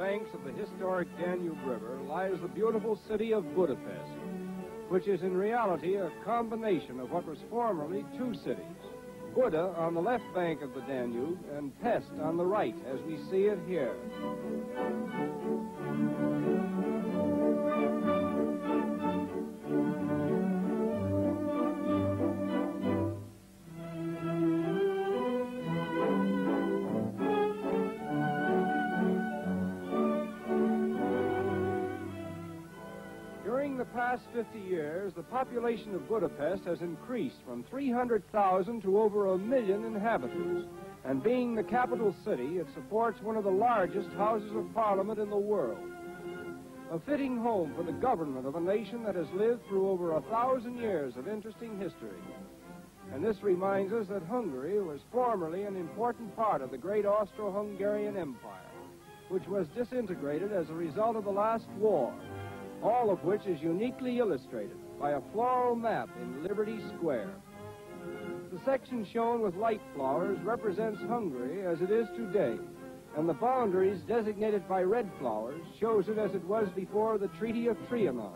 banks of the historic Danube River lies the beautiful city of Budapest, which is in reality a combination of what was formerly two cities, Buda on the left bank of the Danube and Pest on the right, as we see it here. During the past 50 years, the population of Budapest has increased from 300,000 to over 1 million inhabitants. And being the capital city, it supports one of the largest houses of parliament in the world. A fitting home for the government of a nation that has lived through over 1,000 years of interesting history. And this reminds us that Hungary was formerly an important part of the great Austro-Hungarian Empire, which was disintegrated as a result of the last war, all of which is uniquely illustrated by a floral map in Liberty Square. The section shown with light flowers represents Hungary as it is today, and the boundaries designated by red flowers shows it as it was before the Treaty of Trianon.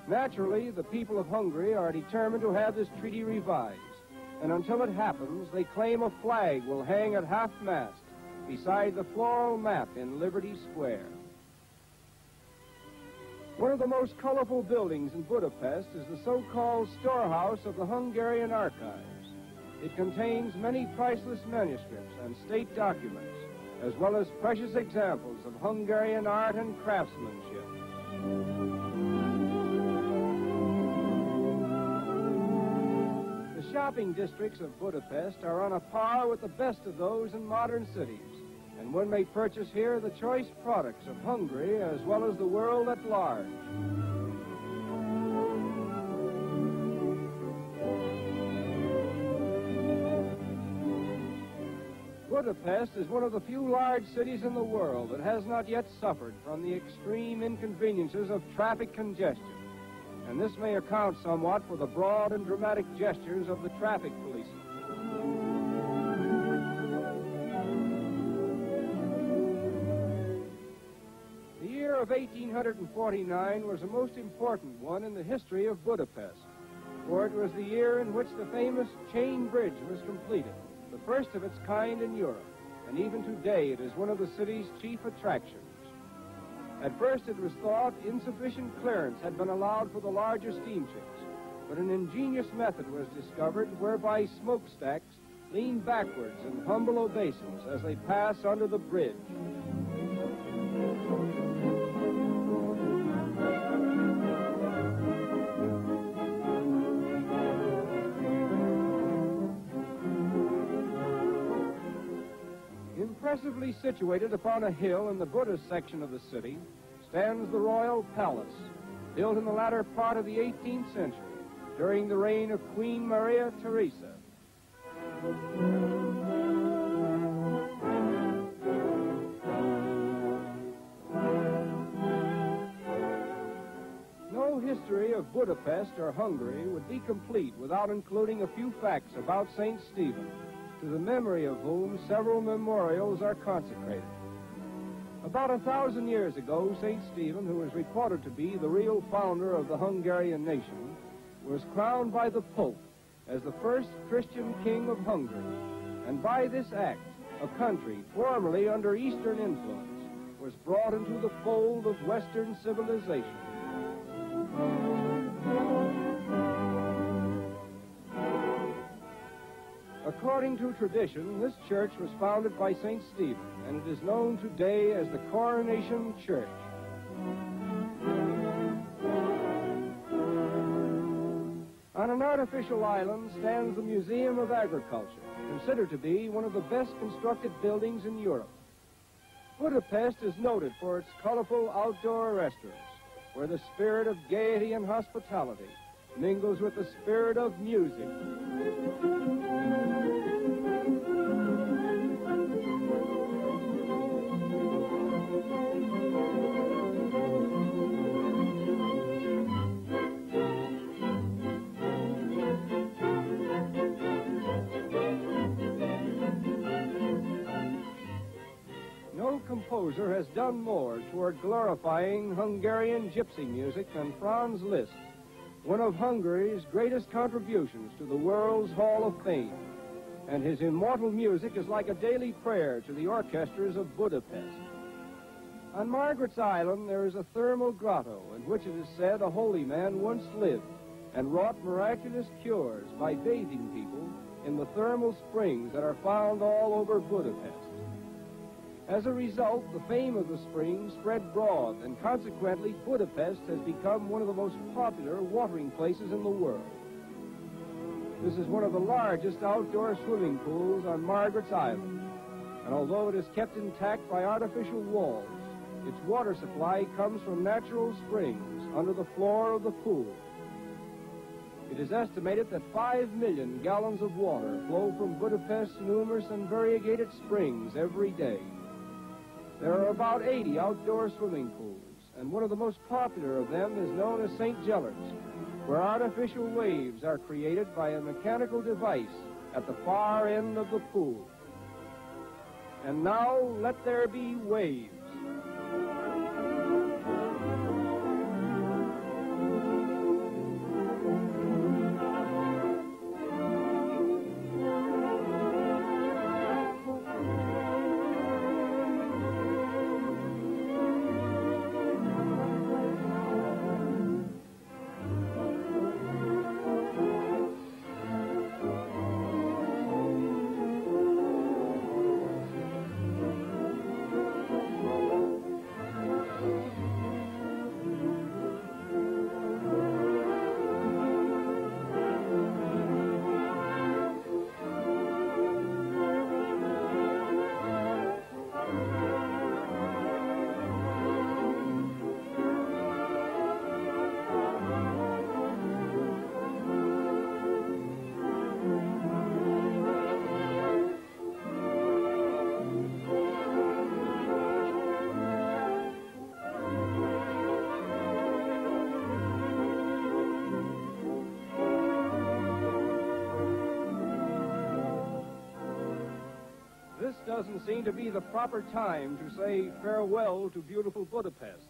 Naturally, the people of Hungary are determined to have this treaty revised, and until it happens, they claim a flag will hang at half-mast beside the floral map in Liberty Square. One of the most colorful buildings in Budapest is the so-called storehouse of the Hungarian Archives. It contains many priceless manuscripts and state documents, as well as precious examples of Hungarian art and craftsmanship. The shopping districts of Budapest are on a par with the best of those in modern cities, and one may purchase here the choice products of Hungary as well as the world at large. Budapest is one of the few large cities in the world that has not yet suffered from the extreme inconveniences of traffic congestion, and this may account somewhat for the broad and dramatic gestures of the traffic policemen. The year of 1849 was a most important one in the history of Budapest, for it was the year in which the famous Chain Bridge was completed, the first of its kind in Europe, and even today it is one of the city's chief attractions. At first it was thought insufficient clearance had been allowed for the larger steamships, but an ingenious method was discovered whereby smokestacks lean backwards in humble obeisance as they pass under the bridge. Impressively situated upon a hill in the Buddhist section of the city stands the Royal Palace, built in the latter part of the 18th century during the reign of Queen Maria Theresa. No history of Budapest or Hungary would be complete without including a few facts about St. Stephen, to the memory of whom several memorials are consecrated. About 1,000 years ago, St. Stephen, who is reported to be the real founder of the Hungarian nation, was crowned by the Pope as the first Christian king of Hungary, and by this act, a country formerly under Eastern influence was brought into the fold of Western civilization. According to tradition, this church was founded by St. Stephen, and it is known today as the Coronation Church. On an artificial island stands the Museum of Agriculture, considered to be one of the best constructed buildings in Europe. Budapest is noted for its colorful outdoor restaurants, where the spirit of gaiety and hospitality mingles with the spirit of music. composer has done more toward glorifying Hungarian gypsy music than Franz Liszt, one of Hungary's greatest contributions to the world's Hall of Fame. And his immortal music is like a daily prayer to the orchestras of Budapest. On Margaret's Island, there is a thermal grotto in which it is said a holy man once lived and wrought miraculous cures by bathing people in the thermal springs that are found all over Budapest. As a result, the fame of the springs spread broad, and consequently, Budapest has become one of the most popular watering places in the world. This is one of the largest outdoor swimming pools on Margaret's Island, and although it is kept intact by artificial walls, its water supply comes from natural springs under the floor of the pool. It is estimated that 5 million gallons of water flow from Budapest's numerous and variegated springs every day. There are about 80 outdoor swimming pools, and one of the most popular of them is known as St. Gellert's, where artificial waves are created by a mechanical device at the far end of the pool. And now, let there be waves. This doesn't seem to be the proper time to say farewell to beautiful Budapest.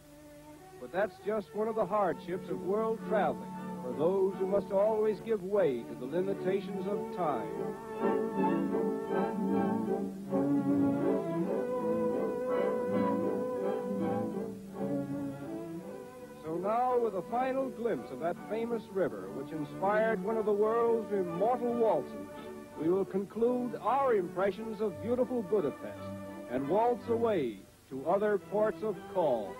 But that's just one of the hardships of world traveling for those who must always give way to the limitations of time. So now, with a final glimpse of that famous river which inspired one of the world's immortal waltzes, we will conclude our impressions of beautiful Budapest and waltz away to other ports of call.